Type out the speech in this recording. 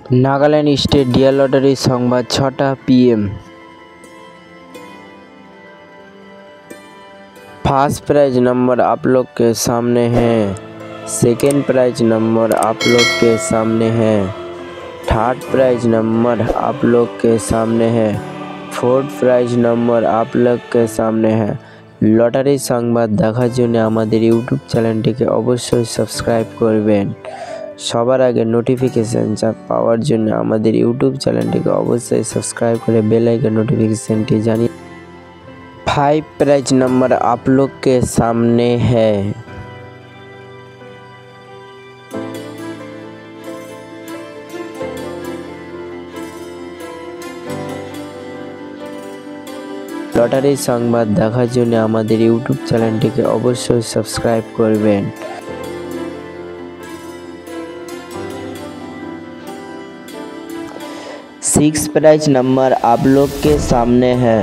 Nagaland state dear lottery Sambad 6टा PM। First prize number आप लोग के सामने है, सेकेंड प्राइज नंबर आप लोग के सामने है, थर्ड प्राइज नंबर आप लोग के सामने है, फोर्थ प्राइज नंबर आप लोग के सामने है। लटारी संबाद देखार जन्य आमादेर यूट्यूब चैनलटिके अवश्य सबस्क्राइब करबेन। सबार आगे नोटिफिकेशन पाওয়ার জন্য আমাদের यूट्यूब चैनलটিকে अवश्य सबस्क्राइब करे बेल आइकन नोटिफिकेशनটি जानिए। 5 प्राइज नंबर आप लोग के सामने है। लटारी संबाद देखार जन्य आमादेर यूट्यूब चैनलटिके अवश्य सबस्क्राइब करबेन। 6 प्राइज नंबर आप लोग के सामने है।